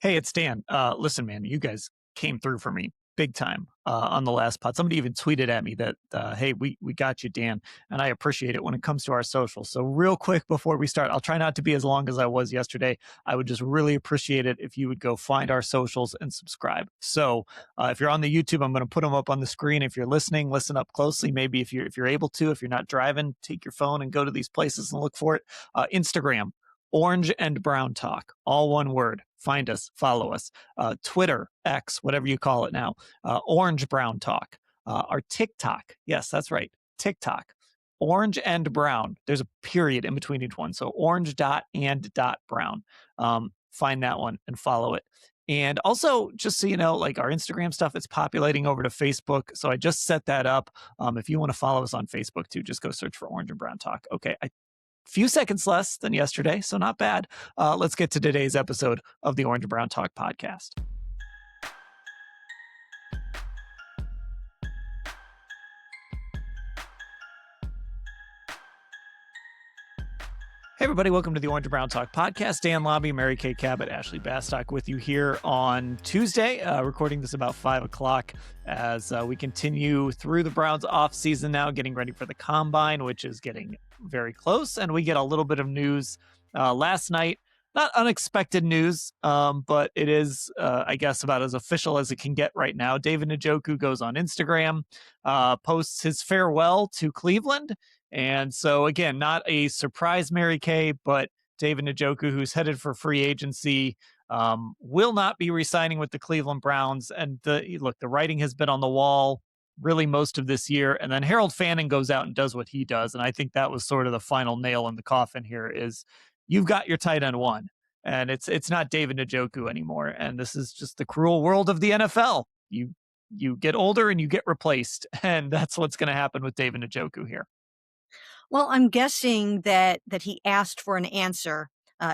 Hey, it's Dan. Listen, man, you guys came through for me big time on the last pod. Somebody even tweeted at me that, hey, we got you, Dan, and I appreciate it when it comes to our socials. So, real quick before we start, I'll try not to be as long as I was yesterday. I would just really appreciate it if you would go find our socials and subscribe. So, if you're on the YouTube, I'm going to put them up on the screen. If you're listening, listen up closely. Maybe if you're able to, if you're not driving, take your phone and go to these places and look for it. Instagram. Orange and Brown Talk, all one word. Find us, follow us. Twitter, X, whatever you call it now. Orange Brown Talk. Our TikTok, yes, that's right, TikTok. Orange and Brown. There's a period in between each one. So orange dot and dot brown. Find that one and follow it. And also, just so you know, like our Instagram stuff, it's populating over to Facebook. So I just set that up. If you want to follow us on Facebook too, just go search for Orange and Brown Talk. Okay, few seconds less than yesterday, so not bad. Let's get to today's episode of the Orange and Brown Talk podcast. Hey, everybody. Welcome to the Orange and Brown Talk podcast. Dan Labbe, Mary Kay Cabot, Ashley Bastock with you here on Tuesday, recording this about 5 o'clock as we continue through the Browns off season now, getting ready for the combine, which is getting very close. And we get a little bit of news last night. Not unexpected news, but it is, I guess, about as official as it can get right now. David Njoku goes on Instagram, posts his farewell to Cleveland. And so, again, not a surprise, Mary Kay, but David Njoku, who's headed for free agency, will not be re-signing with the Cleveland Browns. And the writing has been on the wall really most of this year. And then Harold Fannin goes out and does what he does. And I think that was sort of the final nail in the coffin here is you've got your tight end one. And it's not David Njoku anymore. And this is just the cruel world of the NFL. You get older and you get replaced. And that's what's going to happen with David Njoku here. Well, I'm guessing that he asked for an answer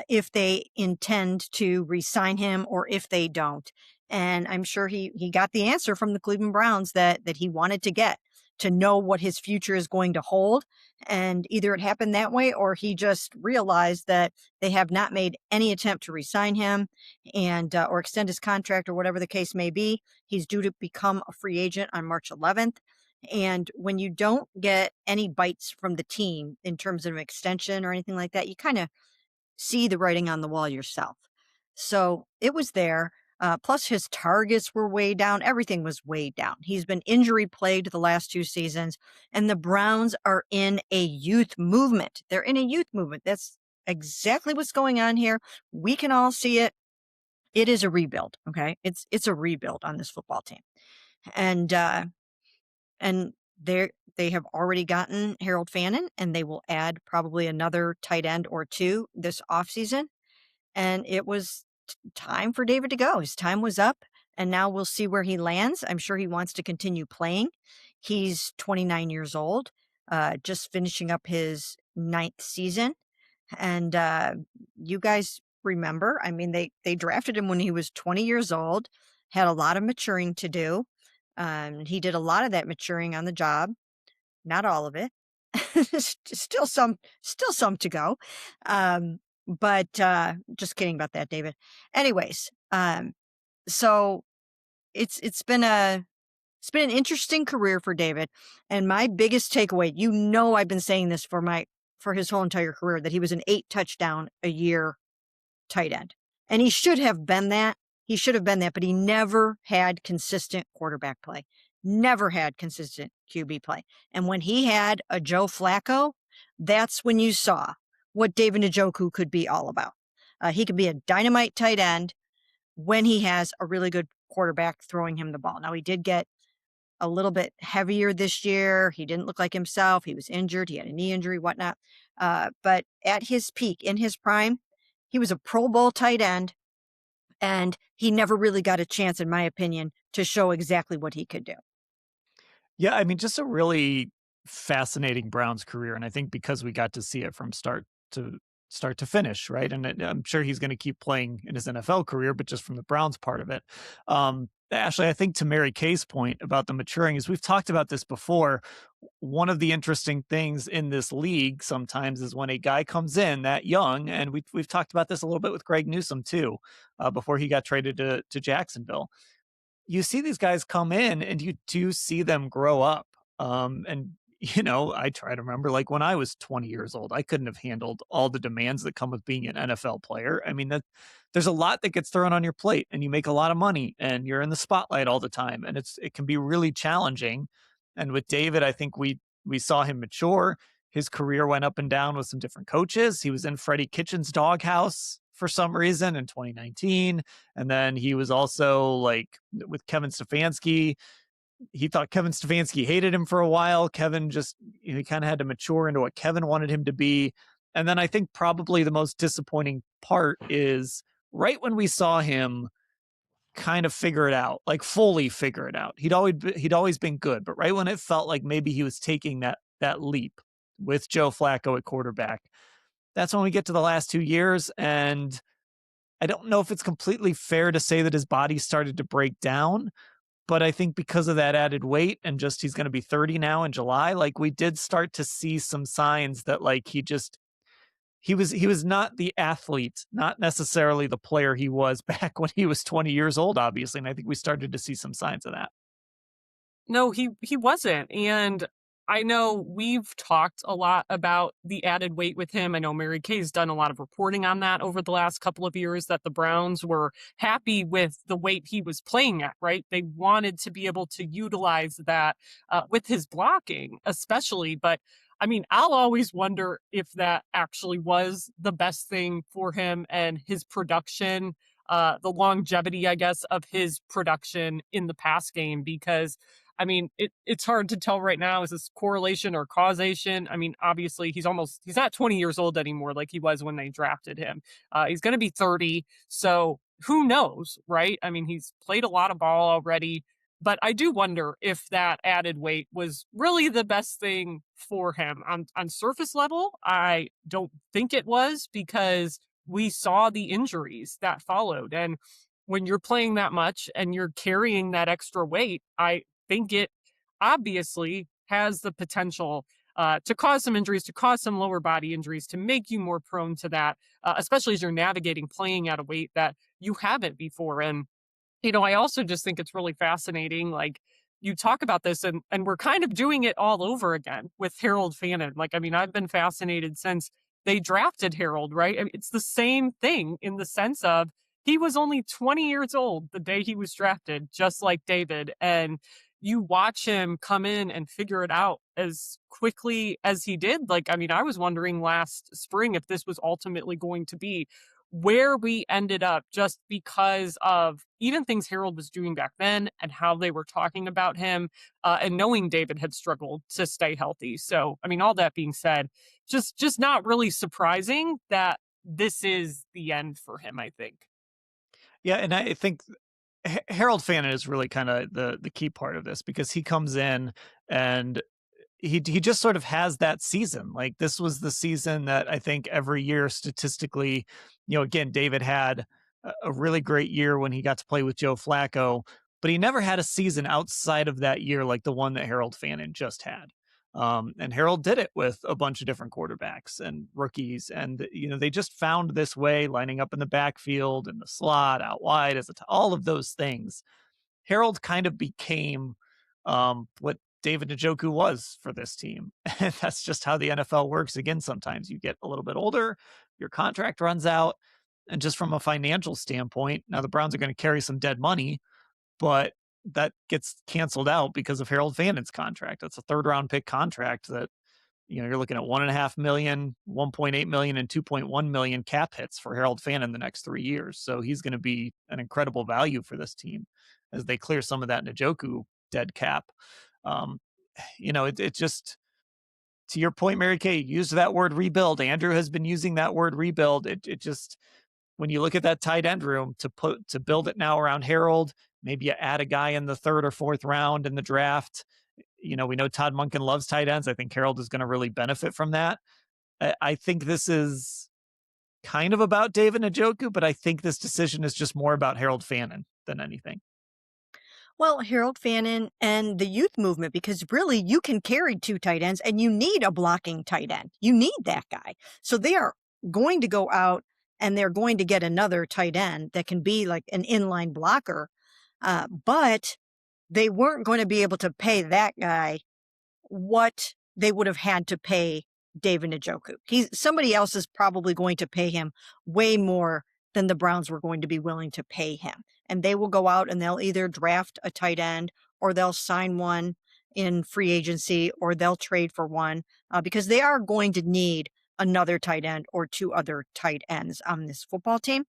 if they intend to re-sign him or if they don't. And I'm sure he got the answer from the Cleveland Browns that he wanted to get to know what his future is going to hold. And either it happened that way or he just realized that they have not made any attempt to re-sign him and or extend his contract or whatever the case may be. He's due to become a free agent on March 11th. And when you don't get any bites from the team in terms of an extension or anything like that, you kind of see the writing on the wall yourself. So it was there. Plus his targets were way down. Everything was way down. He's been injury plagued the last 2 seasons, and the Browns are in a youth movement. They're in a youth movement. That's exactly what's going on here. We can all see it. It is a rebuild. Okay. It's a rebuild on this football team. And they have already gotten Harold Fannin, and they will add probably another tight end or two this offseason. And it was time for David to go. His time was up, and now we'll see where he lands. I'm sure he wants to continue playing. He's 29 years old, just finishing up his 9th season. And you guys remember, I mean, they drafted him when he was 20 years old, had a lot of maturing to do. He did a lot of that maturing on the job, not all of it. still some to go. But just kidding about that, David. Anyways, so it's been an interesting career for David. And my biggest takeaway, I've been saying this for his whole entire career, that he was an 8 touchdown a year tight end. And he should have been that. But he never had consistent quarterback play, never had consistent QB play. And when he had a Joe Flacco, that's when you saw what David Njoku could be all about. He could be a dynamite tight end when he has a really good quarterback throwing him the ball. Now, he did get a little bit heavier this year. He didn't look like himself. He was injured. He had a knee injury, whatnot. But at his peak, in his prime, he was a Pro Bowl tight end. And he never really got a chance, in my opinion, to show exactly what he could do. Yeah, I mean, just a really fascinating Browns career. And I think because we got to see it from start to start to finish, right? And I'm sure he's going to keep playing in his NFL career, but just from the Browns part of it. Ashley, I think to Mary Kay's point about the maturing is we've talked about this before. One of the interesting things in this league sometimes is when a guy comes in that young, and we've talked about this a little bit with Greg Newsome too, before he got traded to Jacksonville. You see these guys come in and you do see them grow up. And I try to remember like when I was 20 years old, I couldn't have handled all the demands that come with being an NFL player. I mean, that there's a lot that gets thrown on your plate and you make a lot of money and you're in the spotlight all the time. And it can be really challenging. And with David, I think we saw him mature. His career went up and down with some different coaches. He was in Freddie Kitchen's doghouse for some reason in 2019. And then he was also like with Kevin Stefanski. He thought Kevin Stefanski hated him for a while. Kevin just, he kind of had to mature into what Kevin wanted him to be. And then I think probably the most disappointing part is right when we saw him kind of figure it out, like fully figure it out. He'd always been good, but right when it felt like maybe he was taking that leap with Joe Flacco at quarterback, that's when we get to the last 2 years. And I don't know if it's completely fair to say that his body started to break down, but I think because of that added weight and just he's going to be 30 now in July, like we did start to see some signs that like he was not the athlete, not necessarily the player he was back when he was 20 years old, obviously. And I think we started to see some signs of that. No, he wasn't, and I know we've talked a lot about the added weight with him. I know Mary Kay's done a lot of reporting on that over the last couple of years, that the Browns were happy with the weight he was playing at, right? They wanted to be able to utilize that, with his blocking especially, but, I mean, I'll always wonder if that actually was the best thing for him and his production, the longevity, I guess, of his production in the pass game, because I mean, it's hard to tell right now. Is this correlation or causation? I mean, obviously, he's not 20 years old anymore like he was when they drafted him. He's going to be 30. So who knows, right? I mean, he's played a lot of ball already. But I do wonder if that added weight was really the best thing for him. On surface level, I don't think it was, because we saw the injuries that followed. And when you're playing that much and you're carrying that extra weight, I think it obviously has the potential to cause some injuries, to cause some lower body injuries, to make you more prone to that, especially as you're navigating playing at a weight that you haven't before. And I also just think it's really fascinating. Like, you talk about this, and we're kind of doing it all over again with Harold Fannin. Like, I mean, I've been fascinated since they drafted Harold, right? I mean, it's the same thing in the sense of he was only 20 years old the day he was drafted, just like David. And you watch him come in and figure it out as quickly as he did. Like, I mean, I was wondering last spring if this was ultimately going to be where we ended up, just because of even things Harold was doing back then and how they were talking about him, and knowing David had struggled to stay healthy. So, I mean, all that being said, just not really surprising that this is the end for him, I think. Yeah. And I think Harold Fannin is really kind of the key part of this because he comes in and he just sort of has that season. Like this was the season that I think every year statistically, again, David had a really great year when he got to play with Joe Flacco, but he never had a season outside of that year like the one that Harold Fannin just had. And Harold did it with a bunch of different quarterbacks and rookies. And, they just found this way lining up in the backfield and the slot out wide all of those things. Harold kind of became what David Njoku was for this team. And that's just how the NFL works. Again, sometimes you get a little bit older, your contract runs out. And just from a financial standpoint, now the Browns are going to carry some dead money, but that gets canceled out because of Harold Fannin's contract. That's a third round pick contract that, you're looking at 1.5 million, 1.8 million, and 2.1 million cap hits for Harold Fannin the next 3 years. So he's going to be an incredible value for this team as they clear some of that Njoku dead cap. Um, it just, to your point, Mary Kay used that word rebuild. Andrew has been using that word rebuild. It just, when you look at that tight end room to build it now around Harold, maybe you add a guy in the third or fourth round in the draft. We know Todd Monken loves tight ends. I think Harold is going to really benefit from that. I think this is kind of about David Njoku, but I think this decision is just more about Harold Fannin than anything. Well, Harold Fannin and the youth movement, because really you can carry two tight ends and you need a blocking tight end. You need that guy. So they are going to go out and they're going to get another tight end that can be like an inline blocker. But they weren't going to be able to pay that guy what they would have had to pay David Njoku. Somebody else is probably going to pay him way more than the Browns were going to be willing to pay him. And they will go out and they'll either draft a tight end or they'll sign one in free agency or they'll trade for one because they are going to need another tight end or two other tight ends on this football team.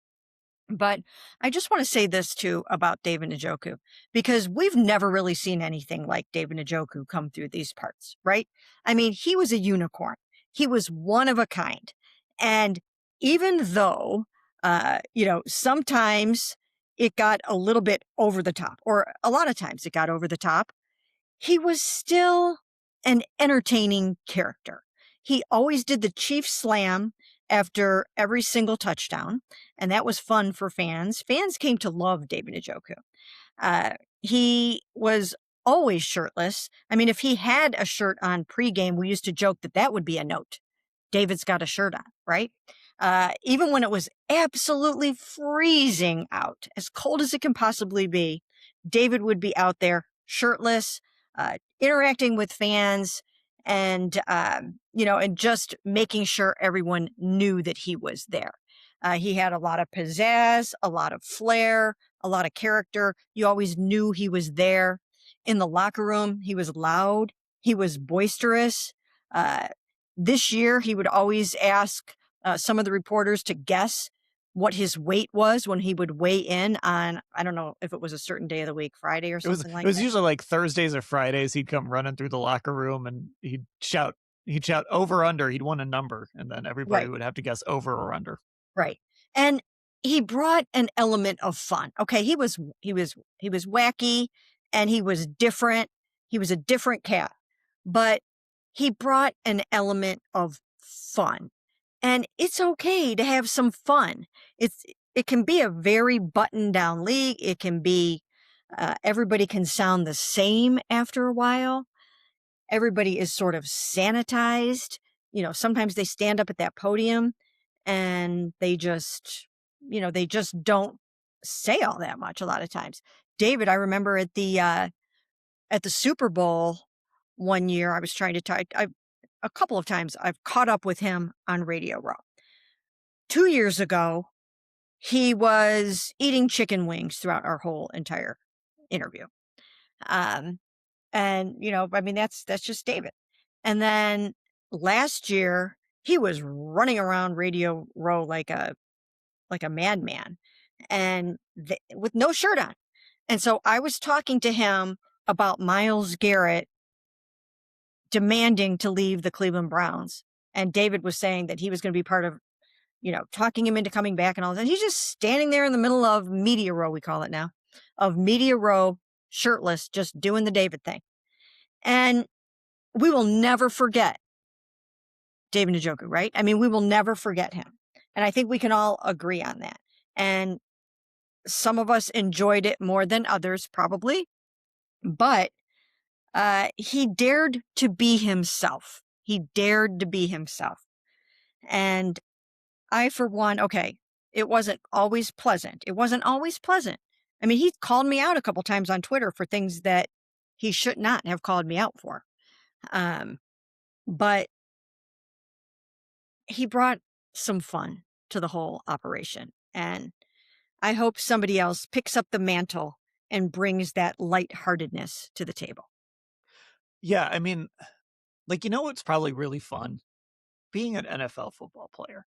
But I just want to say this too about David Njoku, because we've never really seen anything like David Njoku come through these parts, right? I mean, he was a unicorn. He was one of a kind. And even though, sometimes it got a little bit over the top, or a lot of times it got over the top, he was still an entertaining character. He always did the Chief Slam after every single touchdown, and that was fun for fans. Fans came to love David Njoku. He was always shirtless. I mean, if he had a shirt on pregame, we used to joke that that would be a note. David's got a shirt on, right? Even when it was absolutely freezing out, as cold as it can possibly be, David would be out there shirtless, interacting with fans, and and just making sure everyone knew that he was there. He had a lot of pizzazz, a lot of flair, a lot of character. You always knew he was there. In the locker room, he was loud. He was boisterous. This year, he would always ask some of the reporters to guess what his weight was when he would weigh in on, I don't know if it was a certain day of the week, Friday or something like that. It was usually like Thursdays or Fridays. He'd come running through the locker room and he'd shout over under. He'd want a number, and then everybody would have to guess over or under. Right. And he brought an element of fun. Okay, he was wacky and he was different. He was a different cat. But he brought an element of fun. And it's okay to have some fun. It can be a very buttoned down league. It can be everybody can sound the same after a while. Everybody is sort of sanitized. Sometimes they stand up at that podium and they just don't say all that much a lot of times. David, I remember at the Super Bowl one year, I was trying to talk. A couple of times I've caught up with him on Radio Row. 2 years ago, he was eating chicken wings throughout our whole entire interview. And that's just David. And then last year, he was running around Radio Row like a madman, and with no shirt on. And so I was talking to him about Myles Garrett demanding to leave the Cleveland Browns, and David was saying that he was going to be part of, talking him into coming back and all that. He's just standing there in the middle of Media Row, we call it now, of Media Row, shirtless, just doing the David thing. And we will never forget David Njoku, right? I mean, we will never forget him. And I think we can all agree on that. And some of us enjoyed it more than others, probably. But he dared to be himself. He dared to be himself. And I, for one, it wasn't always pleasant. It wasn't always pleasant. I mean, he called me out a couple times on Twitter for things that he should not have called me out for. But he brought some fun to the whole operation. And I hope somebody else picks up the mantle and brings that lightheartedness to the table. Yeah, I mean, what's probably really fun? Being an NFL football player.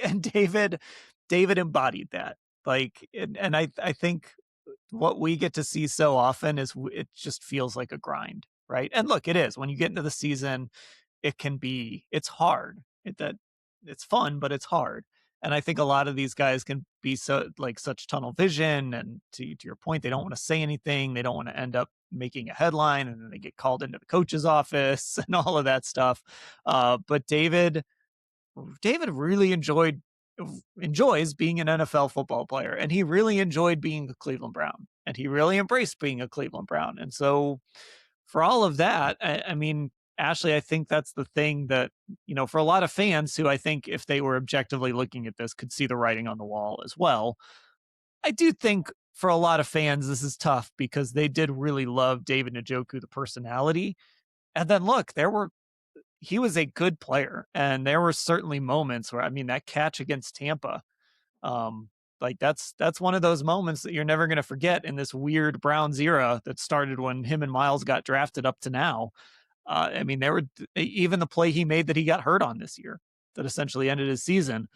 And David embodied that. And I think what we get to see so often is it just feels like a grind, right? And look, it is. When you get into the season, it's hard. It's fun, but it's hard. And I think a lot of these guys can be such tunnel vision. And to your point, they don't want to say anything. They don't want to end up making a headline, and then they get called into the coach's office and all of that stuff. But David really enjoyed enjoys being an NFL football player, and he really enjoyed being a Cleveland Brown, and he really embraced being a Cleveland Brown. And so for all of that, I mean, Ashley, I think that's the thing that, for a lot of fans who I think if they were objectively looking at this could see the writing on the wall as well. I do think for a lot of fans, this is tough because they did really love David Njoku, the personality. And then look, he was a good player. And there were certainly moments where, I mean, that catch against Tampa, um, like that's one of those moments that you're never going to forget in this weird Browns era that started when him and Miles got drafted up to now. I mean, there were even the play he made that he got hurt on this year that essentially ended his season.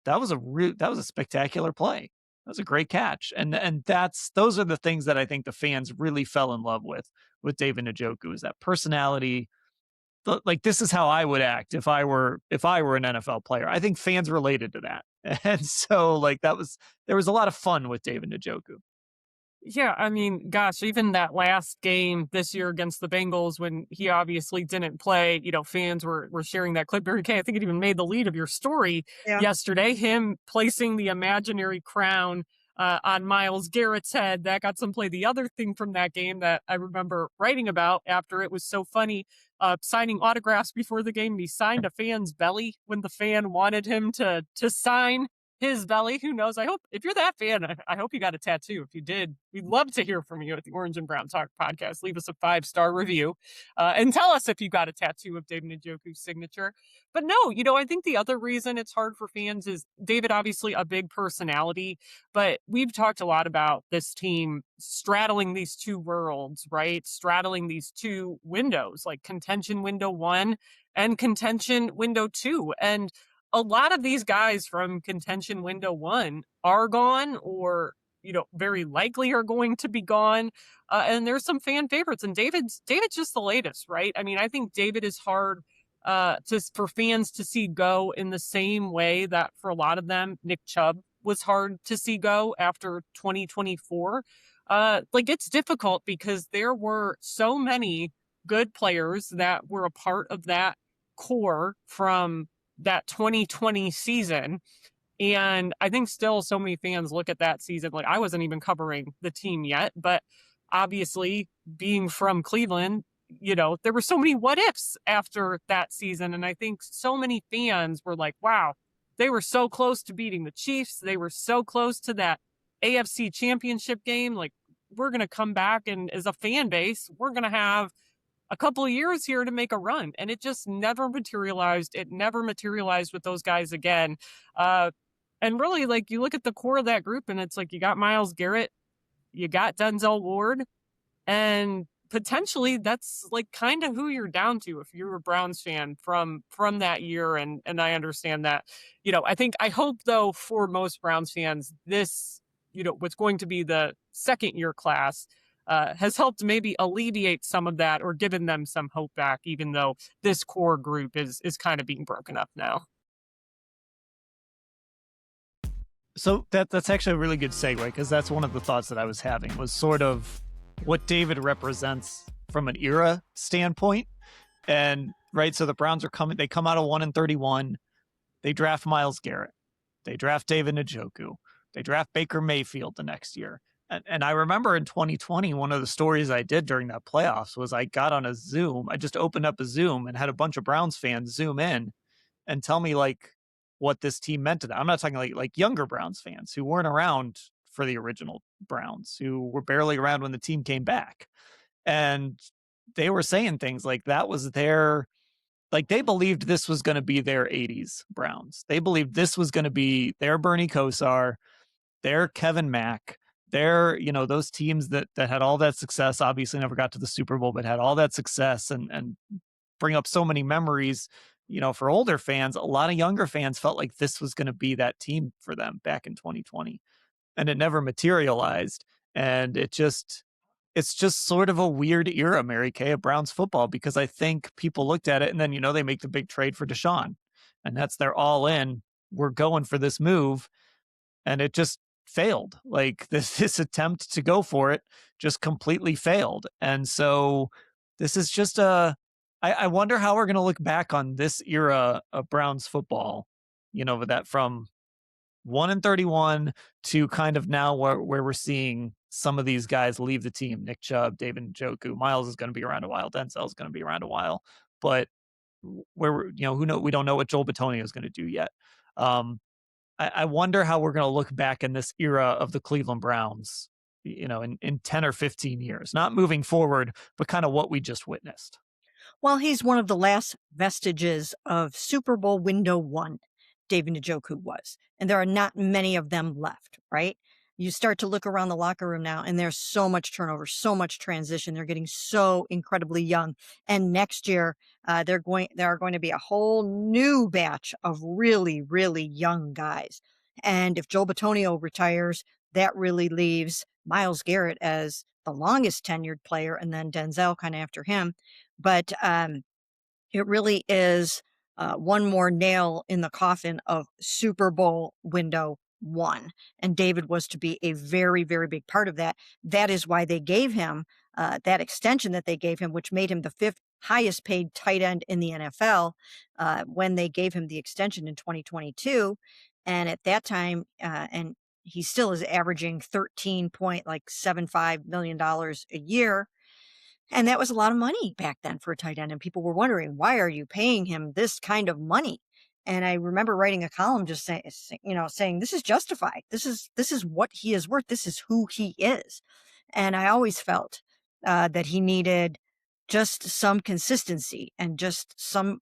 That was a spectacular play. That was a great catch, and those are the things that I think the fans really fell in love with David Njoku, is that personality. Like, this is how I would act if I were an NFL player. I think fans related to that, and so like there was a lot of fun with David Njoku. Yeah, I mean, gosh, even that last game this year against the Bengals when he obviously didn't play, fans were sharing that clip. Mary Kay, I think it even made the lead of your story Yeah. yesterday, him placing the imaginary crown on Miles Garrett's head. That got some play. The other thing from that game that I remember writing about after it was so funny, signing autographs before the game. He signed a fan's belly when the fan wanted him to sign his belly. Who knows? I hope if you're that fan, I hope you got a tattoo. If you did, we'd love to hear from you at the Orange and Brown Talk podcast. Leave us a 5-star review and tell us if you got a tattoo of David Njoku's signature. But no, I think the other reason it's hard for fans is David, obviously a big personality, but we've talked a lot about this team straddling these two worlds, right? Straddling these two windows, like contention window 1 and contention window 2. And a lot of these guys from contention window 1 are gone or, very likely are going to be gone. And there's some fan favorites, and David's just the latest, right? I mean, I think David is hard for fans to see go in the same way that for a lot of them, Nick Chubb was hard to see go after 2024. Like, it's difficult because there were so many good players that were a part of that core from that 2020 season. And I think still so many fans look at that season. Like, I wasn't even covering the team yet, but obviously being from Cleveland, there were so many what ifs after that season. And I think so many fans were like, wow, they were so close to beating the Chiefs. They were so close to that AFC championship game. Like, we're going to come back, and as a fan base, we're going to have a couple of years here to make a run. And it just never materialized. It never materialized with those guys again. And really, like, you look at the core of that group, and it's like you got Myles Garrett, you got Denzel Ward, and potentially that's like kind of who you're down to if you're a Browns fan from that year. And I understand that. I hope though for most Browns fans, this, what's going to be the second year class has helped maybe alleviate some of that or given them some hope back, even though this core group is kind of being broken up now. So that's actually a really good segue, because that's one of the thoughts that I was having, was sort of what David represents from an era standpoint. And right, so the Browns they come out of 1-31, they draft Myles Garrett, they draft David Njoku, they draft Baker Mayfield the next year. And I remember in 2020, one of the stories I did during that playoffs was I got on a Zoom. I just opened up a Zoom and had a bunch of Browns fans Zoom in and tell me like what this team meant to them. I'm not talking like younger Browns fans who weren't around for the original Browns, who were barely around when the team came back. And they were saying things like that was like they believed this was going to be their 80s Browns. They believed this was going to be their Bernie Kosar, their Kevin Mack, their, those teams that had all that success, obviously never got to the Super Bowl, but had all that success and bring up so many memories. For older fans, a lot of younger fans felt like this was going to be that team for them back in 2020, and it never materialized. And it's just sort of a weird era, Mary Kay, of Browns football, because I think people looked at it and then, they make the big trade for Deshaun, and that's their all in. We're going for this move. And it just failed. Like this attempt to go for it just completely failed. And so this is just I wonder how we're going to look back on this era of Browns football, that from 1-31 to kind of now where we're seeing some of these guys leave the team. Nick Chubb, David Njoku, Miles is going to be around a while. Denzel's going to be around a while, but who know, we don't know what Joel Bitonio is going to do yet. I wonder how we're going to look back in this era of the Cleveland Browns, in 10 or 15 years, not moving forward, but kind of what we just witnessed. Well, he's one of the last vestiges of Super Bowl window one, David Njoku was. And there are not many of them left, right? You start to look around the locker room now, and there's so much turnover, so much transition. They're getting so incredibly young. And next year, there are going to be a whole new batch of really, really young guys. And if Joel Bitonio retires, that really leaves Myles Garrett as the longest tenured player, and then Denzel kind of after him. But it really is one more nail in the coffin of Super Bowl window one. And David was to be a very, very big part of that. That is why they gave him that extension that they gave him, which made him the fifth highest paid tight end in the NFL when they gave him the extension in 2022. And at that time, and he still is averaging $13.75 million a year. And that was a lot of money back then for a tight end. And people were wondering, why are you paying him this kind of money? And I remember writing a column just saying this is justified. This is what he is worth. This is who he is. And I always felt that he needed just some consistency and just some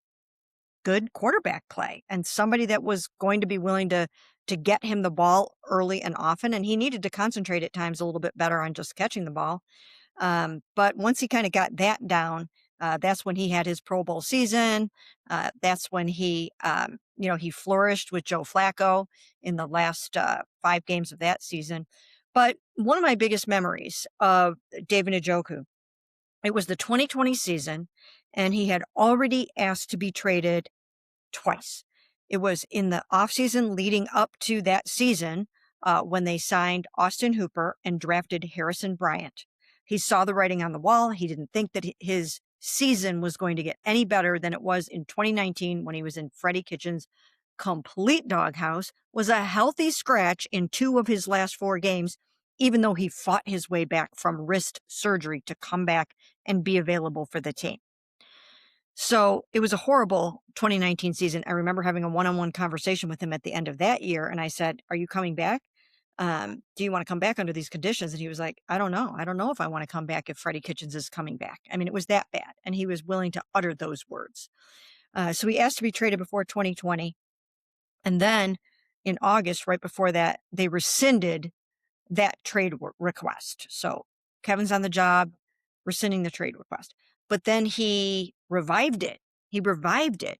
good quarterback play and somebody that was going to be willing to get him the ball early and often. And he needed to concentrate at times a little bit better on just catching the ball. But once he kind of got that down, that's when he had his Pro Bowl season. That's when he flourished with Joe Flacco in the last 5 games of that season. But one of my biggest memories of David Njoku, it was the 2020 season, and he had already asked to be traded twice. It was in the offseason leading up to that season when they signed Austin Hooper and drafted Harrison Bryant. He saw the writing on the wall. He didn't think that his season was going to get any better than it was in 2019 when he was in Freddie Kitchens' complete doghouse, was a healthy scratch in 2 of his last 4 games, even though he fought his way back from wrist surgery to come back and be available for the team. So it was a horrible 2019 season. I remember having a one-on-one conversation with him at the end of that year. And I said, are you coming back? Do you want to come back under these conditions? And he was like, I don't know. I don't know if I want to come back if Freddie Kitchens is coming back. I mean, it was that bad. And he was willing to utter those words. So he asked to be traded before 2020. And then in August, right before that, they rescinded that trade request. So Kevin's on the job, rescinding the trade request. But then he revived it. He revived it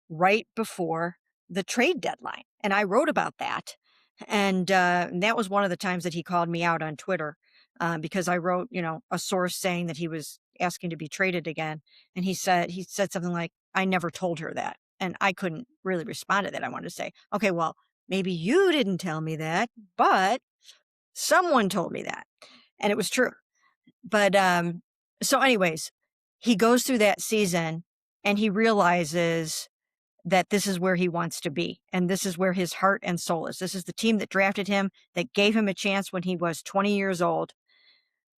right before the trade deadline. And I wrote about that. And that was one of the times that he called me out on Twitter because I wrote, a source saying that he was asking to be traded again. And he said something like, I never told her that. And I couldn't really respond to that. I wanted to say, okay, well, maybe you didn't tell me that, but someone told me that. And it was true. But so anyways, he goes through that season and he realizes that this is where he wants to be. And this is where his heart and soul is. This is the team that drafted him, that gave him a chance when he was 20 years old,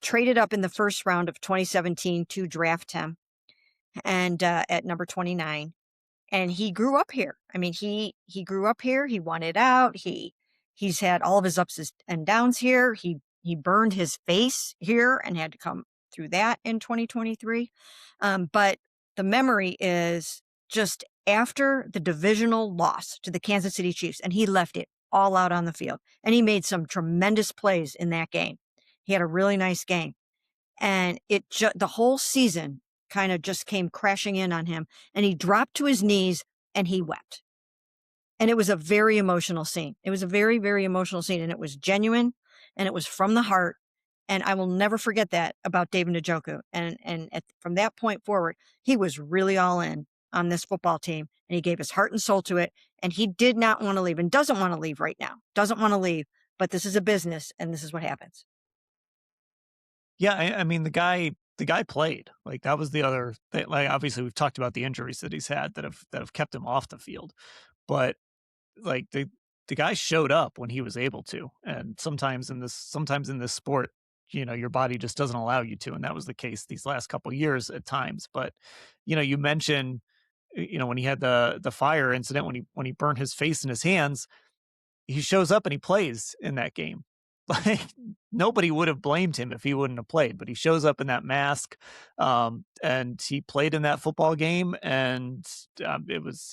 traded up in the first round of 2017 to draft him and at number 29. And he grew up here. I mean, he grew up here. He wanted out. He's had all of his ups and downs here. He burned his face here and had to come through that in 2023. But the memory is just after the divisional loss to the Kansas City Chiefs, and he left it all out on the field. And he made some tremendous plays in that game. He had a really nice game. And the whole season kind of just came crashing in on him, and he dropped to his knees and he wept. And it was a very emotional scene. It was a very, very emotional scene, and it was genuine and it was from the heart. And I will never forget that about David Njoku. And from that point forward, he was really all in on this football team, and he gave his heart and soul to it. And he did not want to leave and doesn't want to leave right now, doesn't want to leave, but this is a business and this is what happens. Yeah. I mean, the guy played. Like, that was the other thing. Like, obviously we've talked about the injuries that he's had that have kept him off the field, but like the guy showed up when he was able to. And sometimes in this sport, your body just doesn't allow you to. And that was the case these last couple years at times. But, you mentioned, when he had the fire incident, when he burned his face in his hands, he shows up and he plays in that game. Like, nobody would have blamed him if he wouldn't have played, but he shows up in that mask, and he played in that football game, and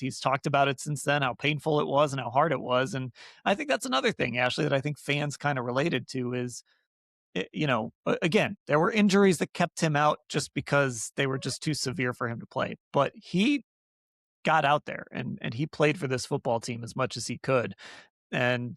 he's talked about it since then, how painful it was and how hard it was. And I think that's another thing, Ashley, that I think fans kind of related to is, again, there were injuries that kept him out just because they were just too severe for him to play, but he got out there and he played for this football team as much as he could. And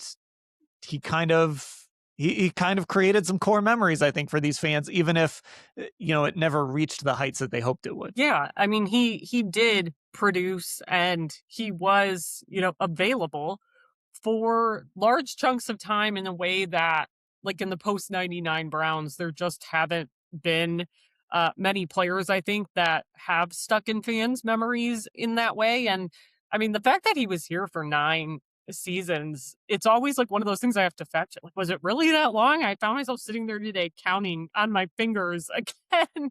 he kind of he kind of created some core memories, I think, for these fans, even if it never reached the heights that they hoped it would. Yeah, I mean, he did produce, and he was, available for large chunks of time in a way that, like in the post 99 Browns, there just haven't been many players, I think, that have stuck in fans' memories in that way. And I mean, the fact that he was here for 9 seasons, it's always like one of those things I have to fact check. Like, was it really that long? I found myself sitting there today counting on my fingers again,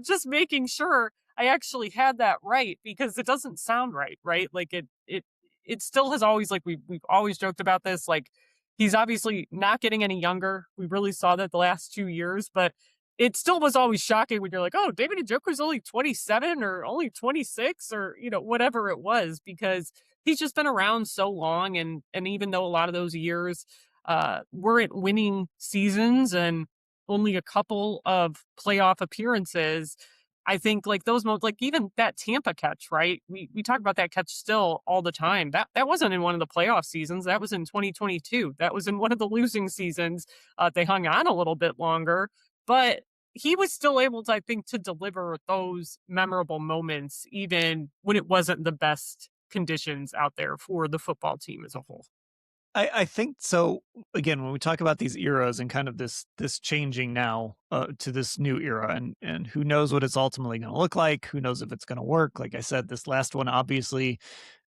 just making sure I actually had that right, because it doesn't sound right, right? Like it still has always, like, we've always joked about this. Like, he's obviously not getting any younger. We really saw that the last 2 years, but it still was always shocking when you're like, oh, David Njoku's only 27 or only 26 or, whatever it was, because he's just been around so long. And even though a lot of those years weren't winning seasons and only a couple of playoff appearances, I think, like, those moments, like even that Tampa catch, right? We talk about that catch still all the time. That wasn't in one of the playoff seasons. That was in 2022. That was in one of the losing seasons. They hung on a little bit longer, but he was still able to, I think, to deliver those memorable moments, even when it wasn't the best conditions out there for the football team as a whole. I think so. Again, when we talk about these eras and kind of this changing now to this new era, and who knows what it's ultimately going to look like? Who knows if it's going to work? Like I said, this last one, obviously,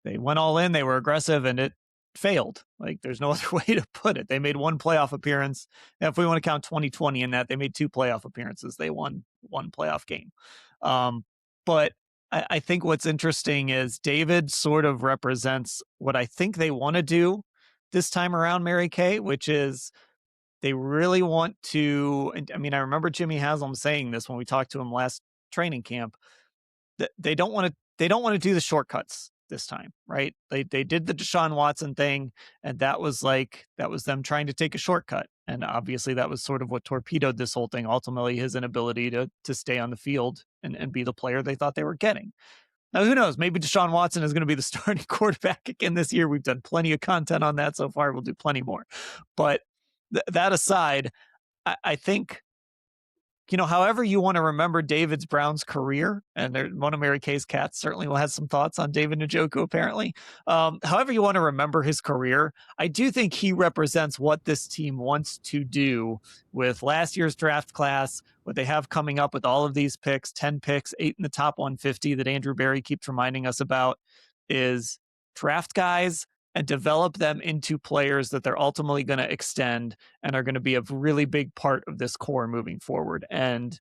they went all in, they were aggressive, and it failed. Like, there's no other way to put it. They made one playoff appearance. And if we want to count 2020 in that, they made two playoff appearances. They won one playoff game. But I think what's interesting is David sort of represents what I think they want to do this time around, Mary Kay, which is they really want to. And I mean, I remember Jimmy Haslam saying this when we talked to him last training camp, that they don't want to do the shortcuts this time, right? They did the Deshaun Watson thing, and that was them trying to take a shortcut. And obviously that was sort of what torpedoed this whole thing, ultimately his inability to stay on the field and be the player they thought they were getting. Now, who knows? Maybe Deshaun Watson is going to be the starting quarterback again this year. We've done plenty of content on that so far. We'll do plenty more. But that aside, I think, however you want to remember David's Browns career, and one of Mary Kay's cats certainly will have some thoughts on David Njoku, apparently. However you want to remember his career, I do think he represents what this team wants to do with last year's draft class, what they have coming up with all of these picks, 10 picks, 8 in the top 150 that Andrew Berry keeps reminding us about, is draft guys and develop them into players that they're ultimately going to extend and are going to be a really big part of this core moving forward. And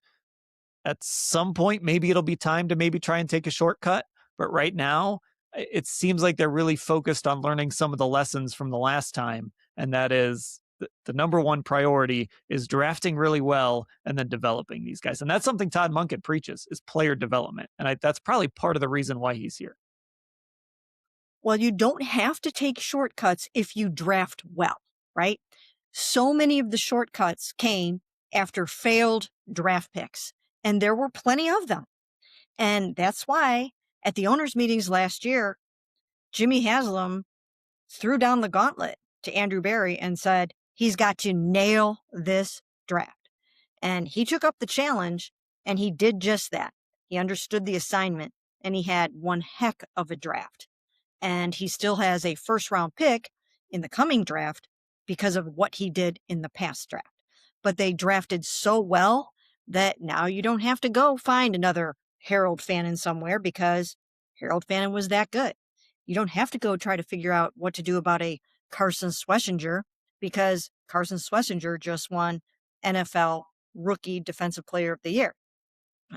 at some point, maybe it'll be time to maybe try and take a shortcut. But right now, it seems like they're really focused on learning some of the lessons from the last time. And that is the number one priority is drafting really well and then developing these guys. And that's something Todd Munkett preaches, is player development. And that's probably part of the reason why he's here. Well, you don't have to take shortcuts if you draft well, right? So many of the shortcuts came after failed draft picks, and there were plenty of them. And that's why at the owners' meetings last year, Jimmy Haslam threw down the gauntlet to Andrew Berry and said, he's got to nail this draft. And he took up the challenge, and he did just that. He understood the assignment, and he had one heck of a draft. And he still has a first-round pick in the coming draft because of what he did in the past draft. But they drafted so well that now you don't have to go find another Harold Fannin somewhere, because Harold Fannin was that good. You don't have to go try to figure out what to do about a Carson Schlesinger, because Carson Schlesinger just won NFL Rookie Defensive Player of the Year.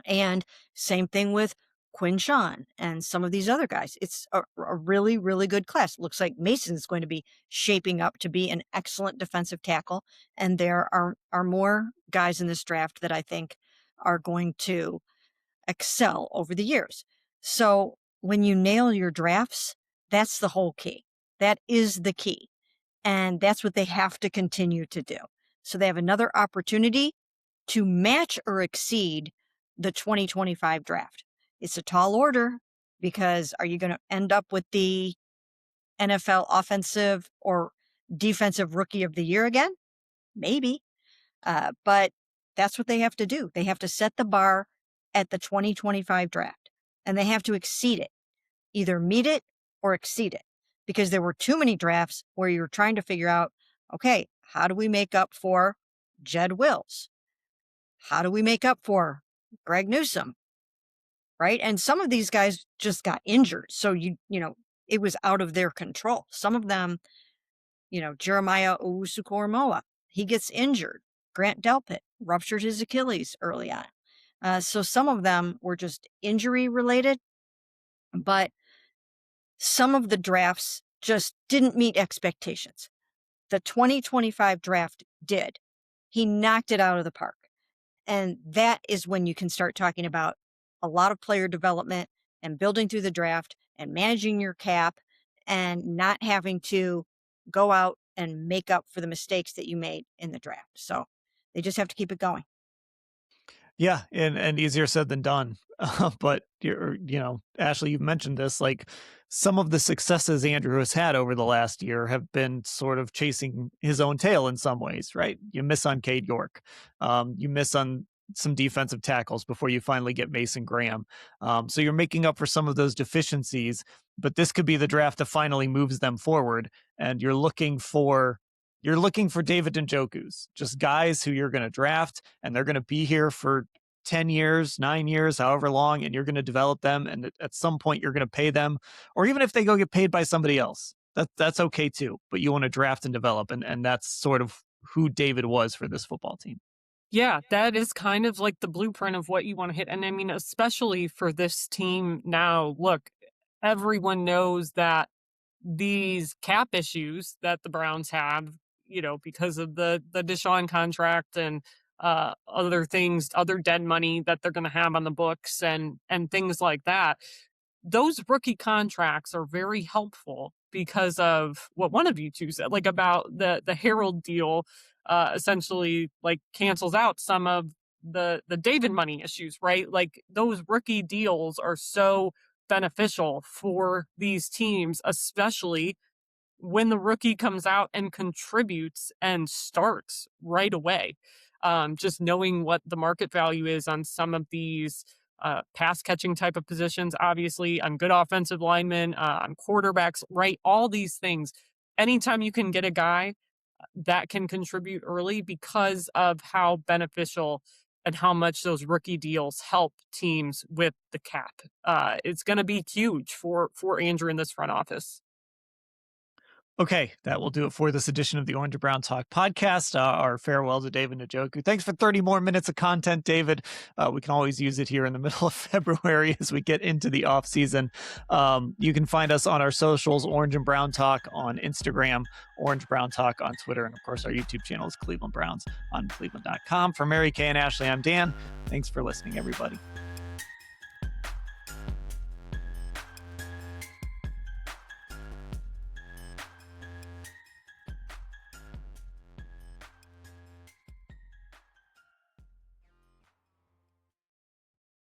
And same thing with Quinn Sean and some of these other guys. It's a really, really good class. Looks like Mason's going to be shaping up to be an excellent defensive tackle. And there are more guys in this draft that I think are going to excel over the years. So when you nail your drafts, that's the whole key. That is the key. And that's what they have to continue to do. So they have another opportunity to match or exceed the 2025 draft. It's a tall order, because are you going to end up with the NFL offensive or defensive rookie of the year again? Maybe. But that's what they have to do. They have to set the bar at the 2025 draft, and they have to exceed it, either meet it or exceed it, because there were too many drafts where you're trying to figure out, okay, how do we make up for Jed Wills? How do we make up for Greg Newsome? Right? And some of these guys just got injured. So, it was out of their control. Some of them, Jeremiah Owusu-Koramoah, he gets injured. Grant Delpit ruptured his Achilles early on. So some of them were just injury related, but some of the drafts just didn't meet expectations. The 2025 draft did. He knocked it out of the park. And that is when you can start talking about a lot of player development and building through the draft and managing your cap and not having to go out and make up for the mistakes that you made in the draft. So they just have to keep it going. Yeah, and easier said than done. But Ashley, you've mentioned this, like some of the successes Andrew has had over the last year have been sort of chasing his own tail in some ways, right? You miss on Cade York. You miss on some defensive tackles before you finally get Mason Graham. So you're making up for some of those deficiencies, but this could be the draft that finally moves them forward. And you're looking for David Njoku's, just guys who you're going to draft, and they're going to be here for 10 years, 9 years, however long, and you're going to develop them. And at some point you're going to pay them, or even if they go get paid by somebody else, that's okay too. But you want to draft and develop. And that's sort of who David was for this football team. Yeah, that is kind of like the blueprint of what you want to hit. And I mean, especially for this team now, look, everyone knows that these cap issues that the Browns have, because of the Deshaun contract and other things, other dead money that they're going to have on the books and things like that. Those rookie contracts are very helpful because of what one of you two said, like about the Harold deal, essentially like cancels out some of the David money issues, right? Like those rookie deals are so beneficial for these teams, especially when the rookie comes out and contributes and starts right away. Just knowing what the market value is on some of these pass catching type of positions, obviously on good offensive linemen, on quarterbacks, right? All these things. Anytime you can get a guy that can contribute early because of how beneficial and how much those rookie deals help teams with the cap. It's going to be huge for Andrew in this front office. Okay, that will do it for this edition of the Orange and Brown Talk podcast. Our farewell to David Njoku. Thanks for 30 more minutes of content, David. We can always use it here in the middle of February as we get into the off season. You can find us on our socials, Orange and Brown Talk on Instagram, Orange Brown Talk on Twitter, and of course our YouTube channel is Cleveland Browns on cleveland.com. For Mary Kay and Ashley, I'm Dan. Thanks for listening, everybody.